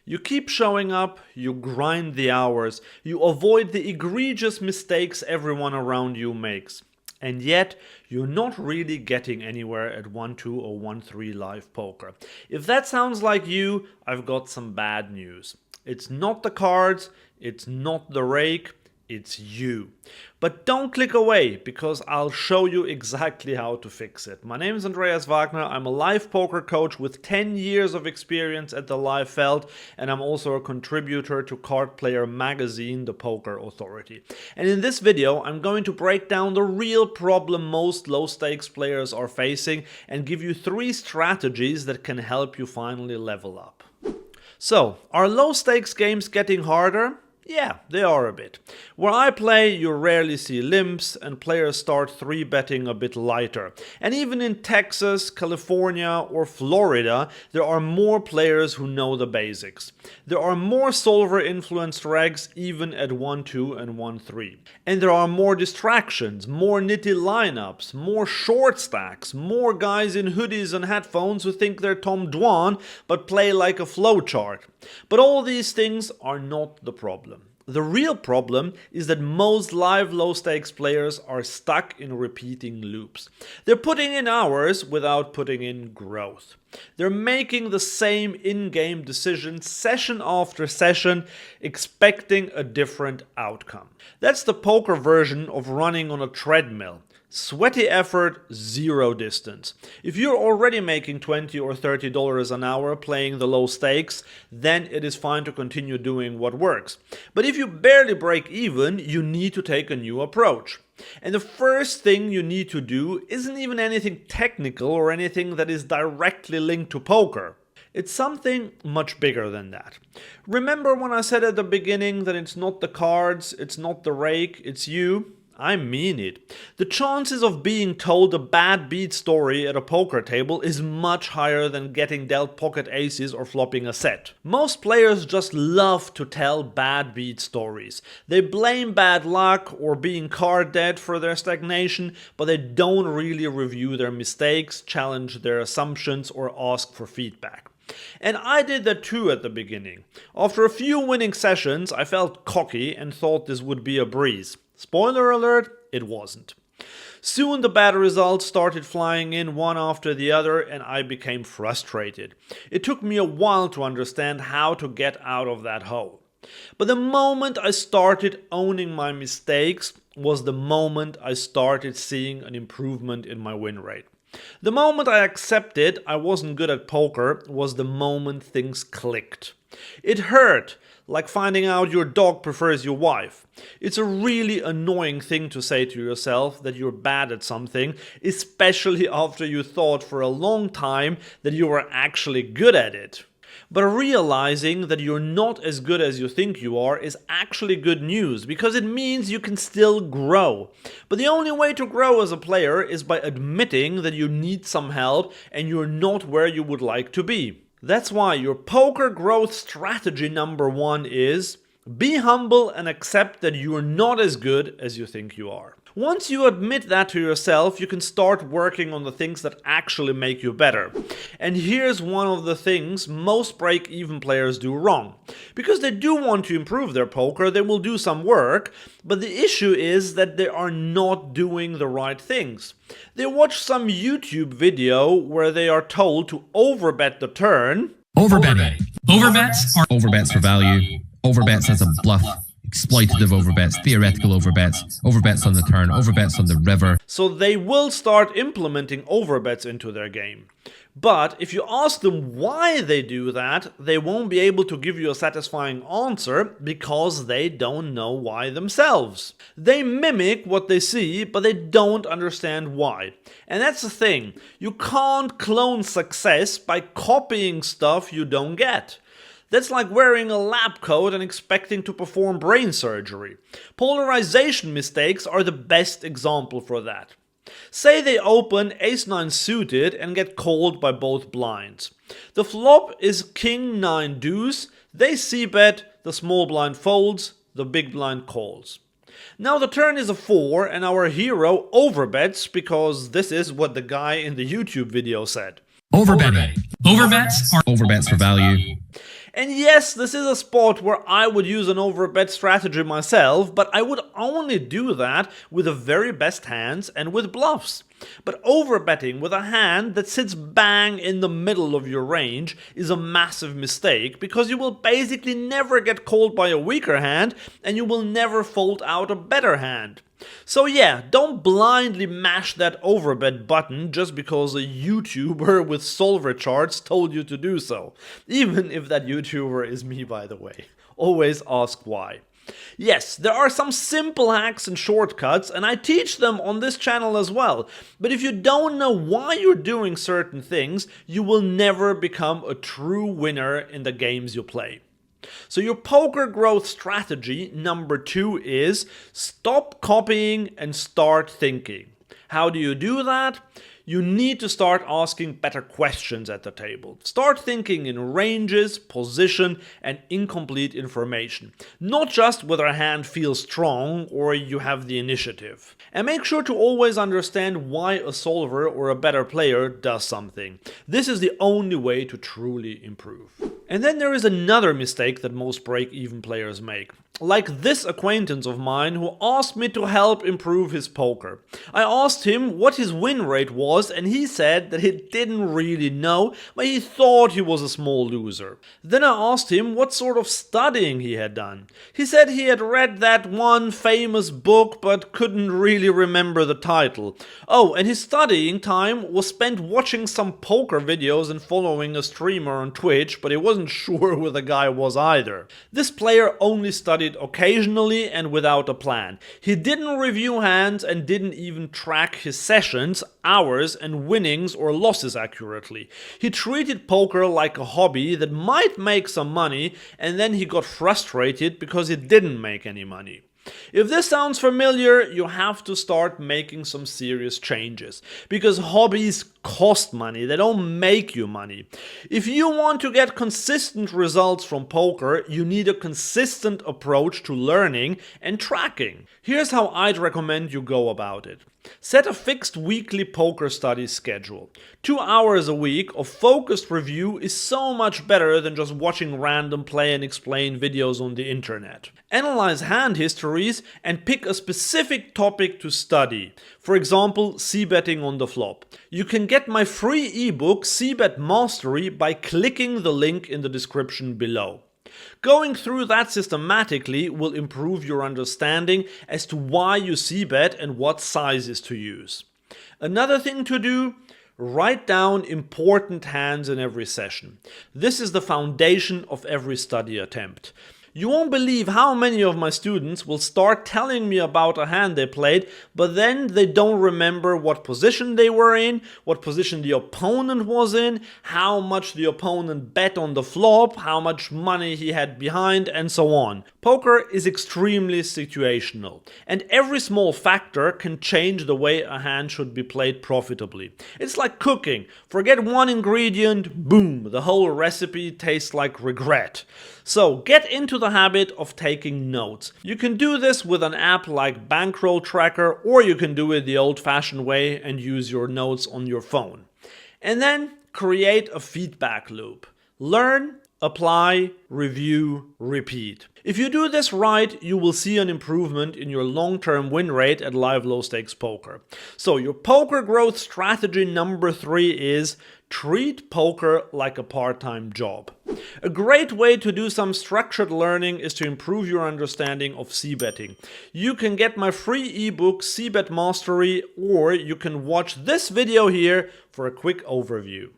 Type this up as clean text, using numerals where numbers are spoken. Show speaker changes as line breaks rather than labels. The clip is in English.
You keep showing up, you grind the hours, you avoid the egregious mistakes everyone around you makes. And yet, you're not really getting anywhere at 1-2 or 1-3 live poker. If that sounds like you, I've got some bad news. It's not the cards, it's not the rake, it's you. But don't click away, because I'll show you exactly how to fix it. My name is Andreas Wagner, I'm a live poker coach with 10 years of experience at the live felt, and I'm also a contributor to Card Player magazine, The Poker Authority. And in this video, I'm going to break down the real problem most low-stakes players are facing and give you 3 strategies that can help you finally level up. So, are low-stakes games getting harder? Yeah, they are a bit. Where I play, you rarely see limps, and players start 3-betting a bit lighter. And even in Texas, California, or Florida, there are more players who know the basics. There are more solver-influenced regs even at 1-2 and 1-3. And there are more distractions, more nitty lineups, more short stacks, more guys in hoodies and headphones who think they're Tom Dwan but play like a flowchart. But all these things are not the problem. The real problem is that most live low-stakes players are stuck in repeating loops. They're putting in hours without putting in growth. They're making the same in-game decisions session after session, expecting a different outcome. That's the poker version of running on a treadmill. Sweaty effort, zero distance. If you're already making $20 or $30 an hour playing the low stakes, then it is fine to continue doing what works. But if you barely break even, you need to take a new approach. And the first thing you need to do isn't even anything technical or anything that is directly linked to poker. It's something much bigger than that. Remember when I said at the beginning that it's not the cards, it's not the rake, it's you? I mean it. The chances of being told a bad beat story at a poker table is much higher than getting dealt pocket aces or flopping a set. Most players just love to tell bad beat stories. They blame bad luck or being card dead for their stagnation, but they don't really review their mistakes, challenge their assumptions, or ask for feedback. And I did that too at the beginning. After a few winning sessions, I felt cocky and thought this would be a breeze. Spoiler alert, it wasn't. Soon the bad results started flying in one after the other, and I became frustrated. It took me a while to understand how to get out of that hole. But the moment I started owning my mistakes was the moment I started seeing an improvement in my win rate. The moment I accepted I wasn't good at poker was the moment things clicked. It hurt, like finding out your dog prefers your wife. It's a really annoying thing to say to yourself that you're bad at something, especially after you thought for a long time that you were actually good at it. But realizing that you're not as good as you think you are is actually good news, because it means you can still grow. But the only way to grow as a player is by admitting that you need some help and you're not where you would like to be. That's why your poker growth strategy number 1 is: be humble and accept that you're not as good as you think you are. Once you admit that to yourself, you can start working on the things that actually make you better. And here's one of the things most break-even players do wrong. Because they do want to improve their poker, they will do some work, but the issue is that they are not doing the right things. They watch some YouTube video where they are told to overbet the turn.
Overbetting. Overbets are overbets for value. Overbets as a bluff. Exploitative overbets, theoretical overbets, overbets on the turn, overbets on the river.
So they will start implementing overbets into their game. But if you ask them why they do that, they won't be able to give you a satisfying answer because they don't know why themselves. They mimic what they see, but they don't understand why. And that's the thing, you can't clone success by copying stuff you don't get. That's like wearing a lab coat and expecting to perform brain surgery. Polarization mistakes are the best example for that. Say they open ace-9 suited and get called by both blinds. The flop is king-9 deuce, they c-bet, the small blind folds, the big blind calls. Now the turn is a 4 and our hero overbets because this is what the guy in the YouTube video said.
Overbetting. Overbets are overbets for value.
And yes, this is a spot where I would use an overbet strategy myself, but I would only do that with the very best hands and with bluffs. But overbetting with a hand that sits bang in the middle of your range is a massive mistake, because you will basically never get called by a weaker hand and you will never fold out a better hand. So yeah, don't blindly mash that overbet button just because a YouTuber with solver charts told you to do so. Even if that YouTuber is me, by the way. Always ask why. Yes, there are some simple hacks and shortcuts, and I teach them on this channel as well. But if you don't know why you're doing certain things, you will never become a true winner in the games you play. So your poker growth strategy number 2 is stop copying and start thinking. How do you do that? You need to start asking better questions at the table. Start thinking in ranges, position, and incomplete information. Not just whether a hand feels strong or you have the initiative. And make sure to always understand why a solver or a better player does something. This is the only way to truly improve. And then there is another mistake that most break-even players make. Like this acquaintance of mine who asked me to help improve his poker. I asked him what his win rate was, and he said that he didn't really know, but he thought he was a small loser. Then I asked him what sort of studying he had done. He said he had read that one famous book but couldn't really remember the title. Oh, and his studying time was spent watching some poker videos and following a streamer on Twitch, but he wasn't sure who the guy was either. This player only studied occasionally and without a plan. He didn't review hands and didn't even track his sessions, hours, and winnings or losses accurately. He treated poker like a hobby that might make some money, and then he got frustrated because it didn't make any money. If this sounds familiar, you have to start making some serious changes. Because hobbies cost money, they don't make you money. If you want to get consistent results from poker, you need a consistent approach to learning and tracking. Here's how I'd recommend you go about it. Set a fixed weekly poker study schedule. 2 hours a week of focused review is so much better than just watching random play and explain videos on the internet. Analyze hand histories and pick a specific topic to study. For example, c-betting on the flop. You can get my free ebook C-Bet Mastery by clicking the link in the description below. Going through that systematically will improve your understanding as to why you c-bet and what sizes to use. Another thing to do, write down important hands in every session. This is the foundation of every study attempt. You won't believe how many of my students will start telling me about a hand they played, but then they don't remember what position they were in, what position the opponent was in, how much the opponent bet on the flop, how much money he had behind, and so on. Poker is extremely situational, and every small factor can change the way a hand should be played profitably. It's like cooking. Forget one ingredient, boom, the whole recipe tastes like regret. So get into the habit of taking notes. You can do this with an app like Bankroll Tracker, or you can do it the old-fashioned way and use your notes on your phone. And then create a feedback loop. Learn, apply, review, repeat. If you do this right, you will see an improvement in your long-term win rate at live low-stakes poker. So your poker growth strategy number 3 is treat poker like a part-time job. A great way to do some structured learning is to improve your understanding of c-betting. You can get my free ebook C-Bet Mastery, or you can watch this video here for a quick overview.